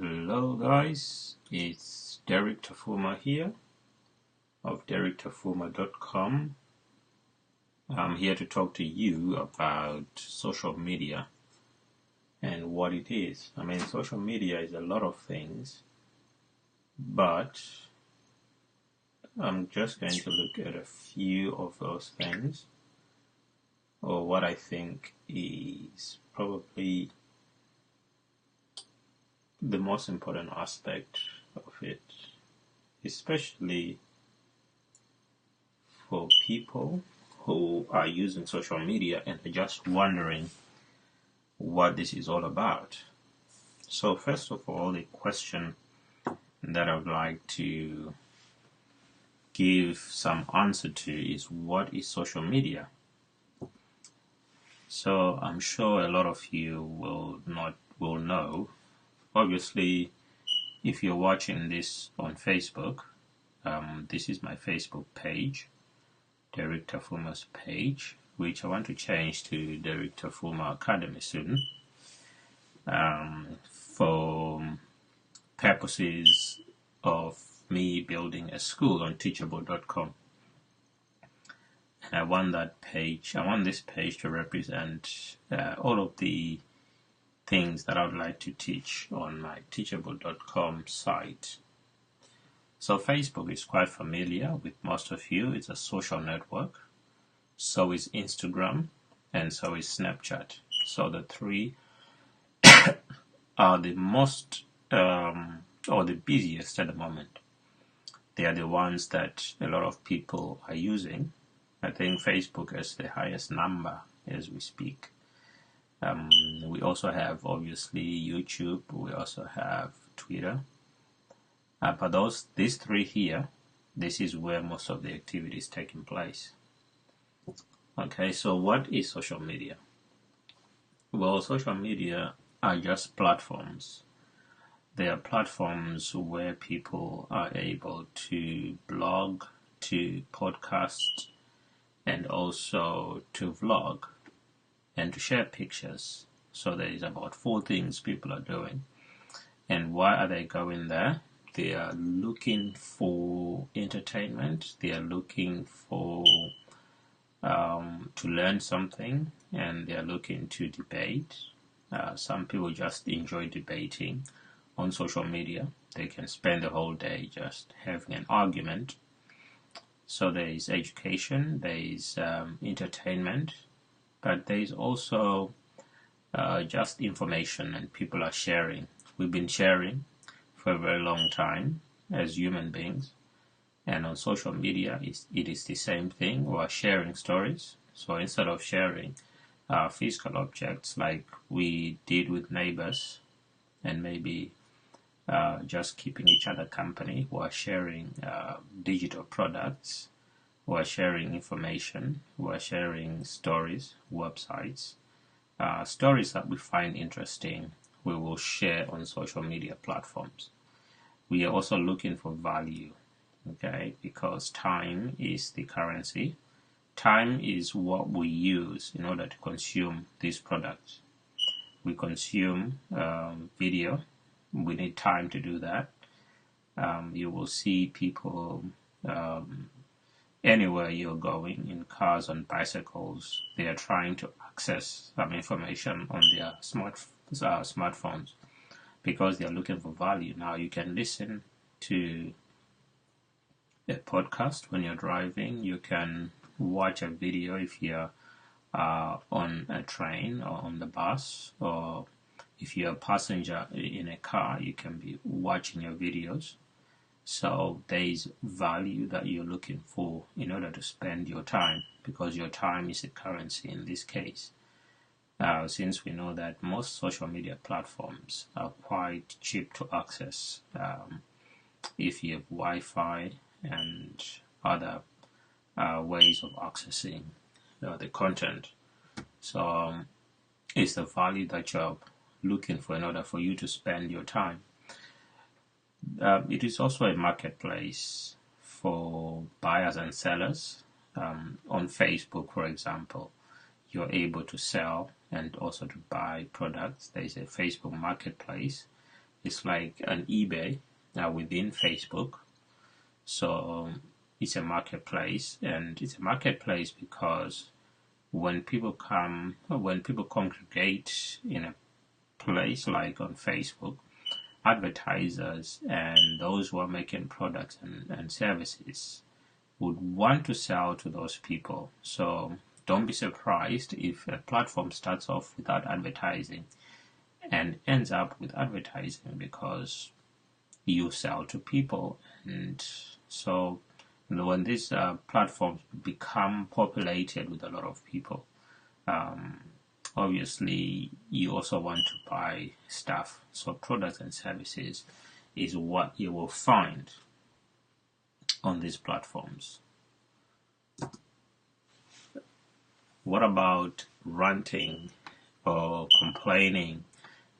Hello guys, it's Derek Tafuma here of DerekTafuma.com. I'm here to talk to you about social media and what it is. Social media is a lot of things, but I'm just going to look at a few of those things, or what I think is probably the most important aspect of it, especially for people who are using social media and are just wondering what this is all about. So first of all, the question that I would like to give some answer to is, what is social media? So I'm sure a lot of you will know. Obviously, if you're watching this on Facebook, this is my Facebook page, Derek Tafuma's page, which I want to change to Derek Tafuma Academy soon, for purposes of me building a school on Teachable.com. And I want this page to represent all of the things that I would like to teach on my Teachable.com site. So Facebook is quite familiar with most of you. It's a social network. So is Instagram, and so is Snapchat. So the three are the most or the busiest at the moment. They are the ones that a lot of people are using. I think Facebook is the highest number as we speak. We also have obviously YouTube. We also have Twitter. But these three here, this is where most of the activity is taking place. Okay, so what is social media? Well, social media are just platforms. They are platforms where people are able to blog, to podcast, and also to vlog, and to share pictures. So there is about 4 things people are doing. And why are they going there? They are looking for entertainment. They are looking for to learn something, and they are looking to debate. Some people just enjoy debating on social media. They can spend the whole day just having an argument. So there is education, there is entertainment, but there is also just information, and people are sharing. We've been sharing for a very long time as human beings, and on social media it is the same thing. We are sharing stories. So instead of sharing physical objects like we did with neighbors and maybe just keeping each other company, we are sharing digital products, we are sharing information, we are sharing stories, websites, stories that we find interesting, we will share on social media platforms. We are also looking for value, okay, because time is the currency. Time is what we use in order to consume these products. We consume video. We need time to do that. You will see people anywhere you're going, in cars, on bicycles. They are trying to access some information on their smartphones because they are looking for value. Now you can listen to a podcast when you're driving. You can watch a video if you're on a train or on the bus, or if you're a passenger in a car, you can be watching your videos. So there is value that you're looking for in order to spend your time, because your time is a currency in this case. Since we know that most social media platforms are quite cheap to access, if you have Wi-Fi and other ways of accessing the content. So it's the value that you're looking for in order for you to spend your time. It is also a marketplace for buyers and sellers. On Facebook, for example, you're able to sell and also to buy products. There is a Facebook marketplace. It's like an eBay within Facebook. So it's a marketplace, and it's a marketplace because when people congregate in a place like on Facebook, advertisers and those who are making products and services would want to sell to those people. So don't be surprised if a platform starts off without advertising and ends up with advertising, because you sell to people. And so when these platforms become populated with a lot of people, obviously you also want to buy stuff. So products and services is what you will find on these platforms. What about ranting or complaining,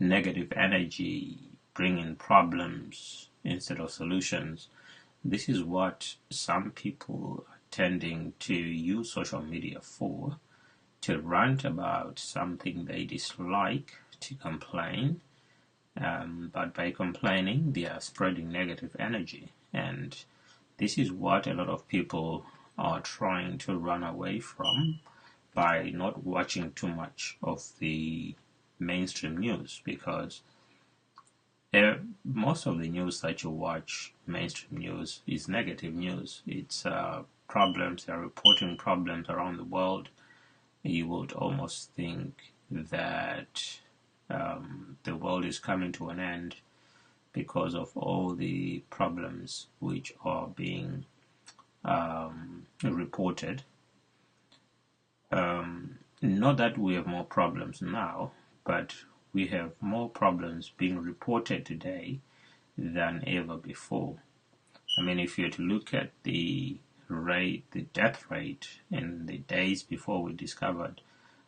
negative energy, bringing problems instead of solutions? This is what some people are tending to use social media for, to rant about something they dislike, to complain. But by complaining, they are spreading negative energy. And this is what a lot of people are trying to run away from by not watching too much of the mainstream news, because most of the news that you watch, mainstream news, is negative news. It's problems. They're reporting problems around the world. You would almost think that the world is coming to an end because of all the problems which are being reported. Not that we have more problems now, but we have more problems being reported today than ever before. I mean, if you were to look at the death rate in the days before we discovered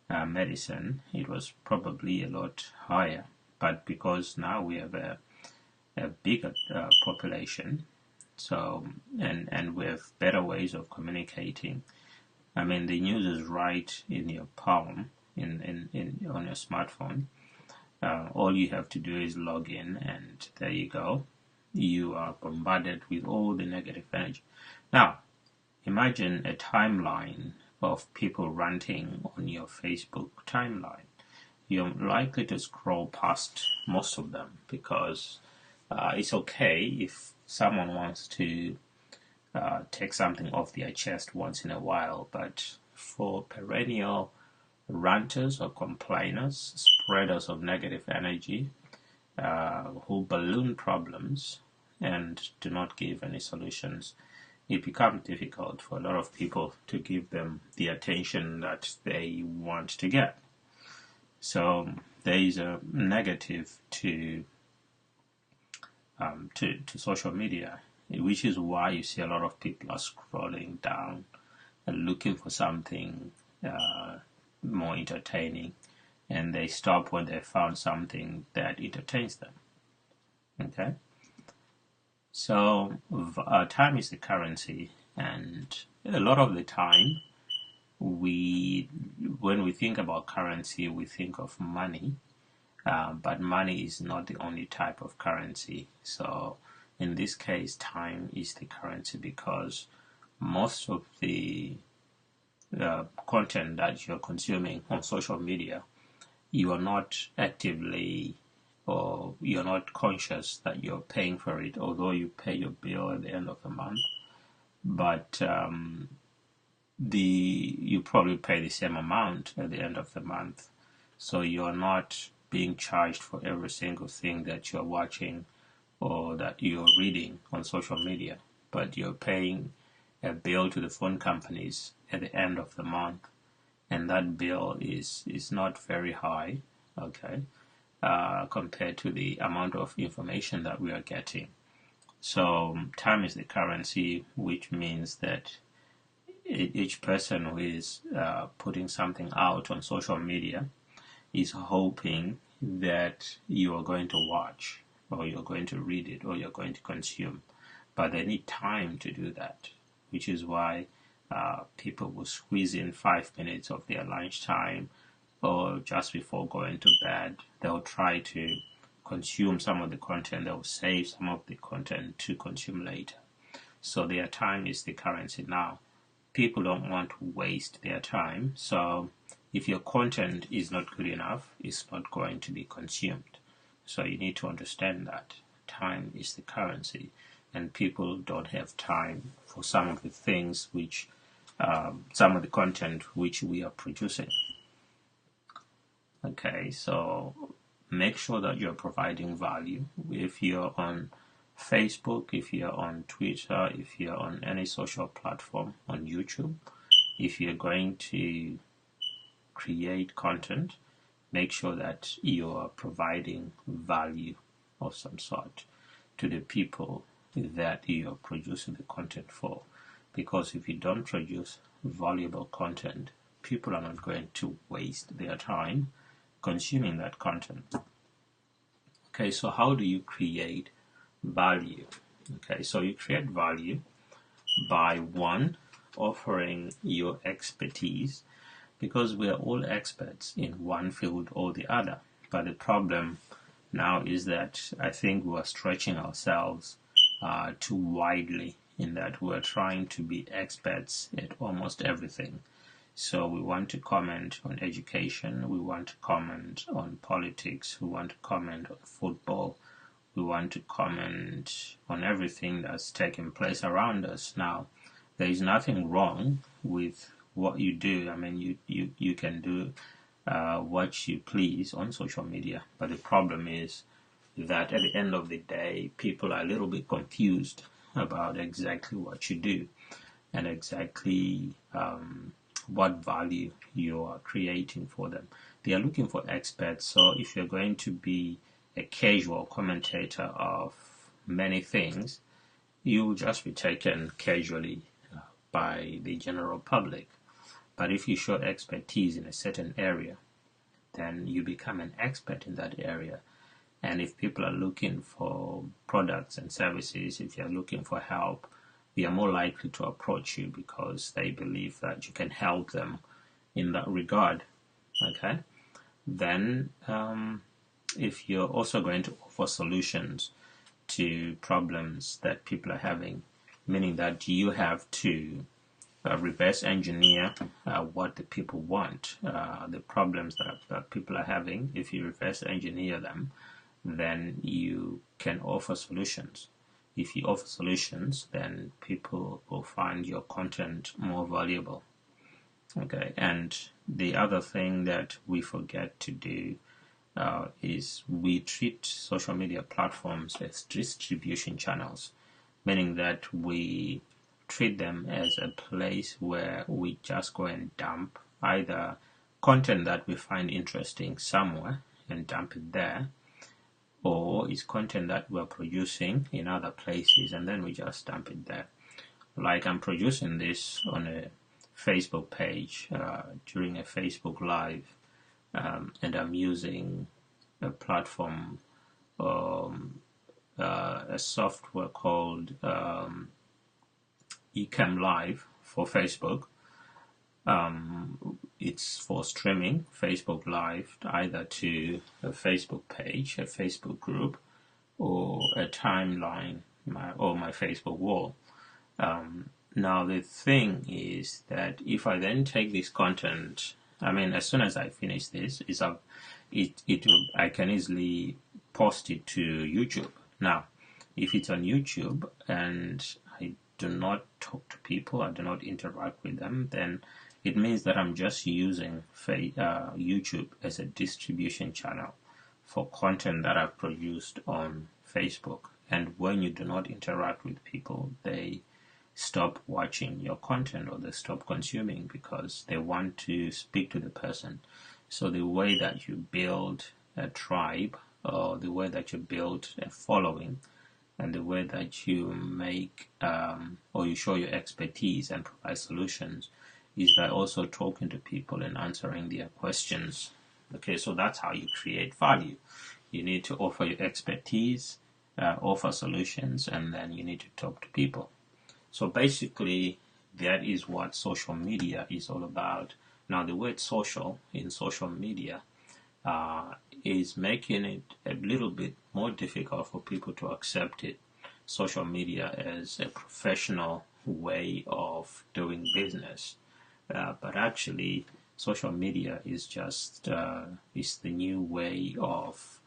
medicine, it was probably a lot higher. But because now we have a bigger population, so and we have better ways of communicating. I mean, the news is right in your palm, in on your smartphone. All you have to do is log in, and there you go. You are bombarded with all the negative energy. Now, imagine a timeline of people ranting on your Facebook timeline. You're likely to scroll past most of them, because it's okay if someone wants to take something off their chest once in a while, but for perennial ranters or complainers, spreaders of negative energy, who balloon problems and do not give any solutions, it becomes difficult for a lot of people to give them the attention that they want to get. So there is a negative to social media, which is why you see a lot of people are scrolling down and looking for something more entertaining, and they stop when they found something that entertains them. Okay, so time is the currency, and a lot of the time, when we think about currency, we think of money, but money is not the only type of currency. So in this case, time is the currency, because most of the content that you're consuming on social media, you are not actively, or you're not conscious that you're paying for it, although you pay your bill at the end of the month. But you probably pay the same amount at the end of the month, so you're not being charged for every single thing that you're watching or that you're reading on social media, but you're paying a bill to the phone companies at the end of the month, and that bill is not very high, okay, compared to the amount of information that we are getting. So time is the currency, which means that each person who is putting something out on social media is hoping that you are going to watch, or you're going to read it, or you're going to consume. But they need time to do that, which is why people will squeeze in 5 minutes of their lunchtime, or just before going to bed, they'll try to consume some of the content, they will save some of the content to consume later. So their time is the currency now. People don't want to waste their time, so if your content is not good enough, it's not going to be consumed. So you need to understand that time is the currency, and people don't have time for some of the things which, some of the content which we are producing. Okay, so make sure that you're providing value. If you're on Facebook, if you're on Twitter, if you're on any social platform, on YouTube, if you're going to create content, make sure that you are providing value of some sort to the people that you're producing the content for. Because if you don't produce valuable content, people are not going to waste their time consuming that content. Okay, so how do you create value? Okay, so you create value by, one, offering your expertise, because we are all experts in one field or the other. But the problem now is that I think we are stretching ourselves too widely, in that we're trying to be experts at almost everything. So we want to comment on education, we want to comment on politics, we want to comment on football, we want to comment on everything that's taking place around us. Now, there is nothing wrong with what you do. I mean, you can do what you please on social media, but the problem is that at the end of the day, people are a little bit confused about exactly what you do and exactly what value you are creating for them. They are looking for experts, so if you're going to be a casual commentator of many things, you will just be taken casually by the general public. But if you show expertise in a certain area, then you become an expert in that area. And if people are looking for products and services, if you're looking for help, they are more likely to approach you because they believe that you can help them in that regard. Okay? Then, if you're also going to offer solutions to problems that people are having, meaning that you have to reverse engineer what the people want, the problems that people are having. If you reverse engineer them, then you can offer solutions. If you offer solutions, then people will find your content more valuable. Okay, and the other thing that we forget to do is we treat social media platforms as distribution channels, meaning that we treat them as a place where we just go and dump either content that we find interesting somewhere and dump it there, or it's content that we're producing in other places and then we just dump it there. Like I'm producing this on a Facebook page during a Facebook Live, and I'm using a platform, a software called Ecamm Live for Facebook. It's for streaming Facebook Live either to a Facebook page, a Facebook group, or a timeline, or my Facebook wall. Now the thing is that if I then take this content, I mean, as soon as I finish this, I can easily post it to YouTube. Now, if it's on YouTube and I do not talk to people, I do not interact with them, then it means that I'm just using YouTube as a distribution channel for content that I've produced on Facebook. And when you do not interact with people, they stop watching your content or they stop consuming because they want to speak to the person. So the way that you build a tribe, or the way that you build a following, and the way that you make or you show your expertise and provide solutions is by also talking to people and answering their questions. Okay, so that's how you create value. You need to offer your expertise, offer solutions, and then you need to talk to people. So basically, that is what social media is all about. Now, the word social in social media is making it a little bit more difficult for people to accept it. Social media as a professional way of doing business, but actually, social media is just is the new way of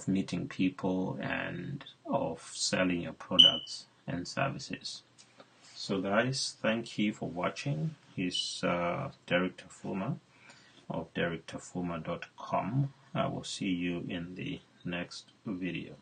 meeting people and of selling your products and services. So guys, thank you for watching. He's Derek Tafuma of DerekTafuma.com. I will see you in the next video.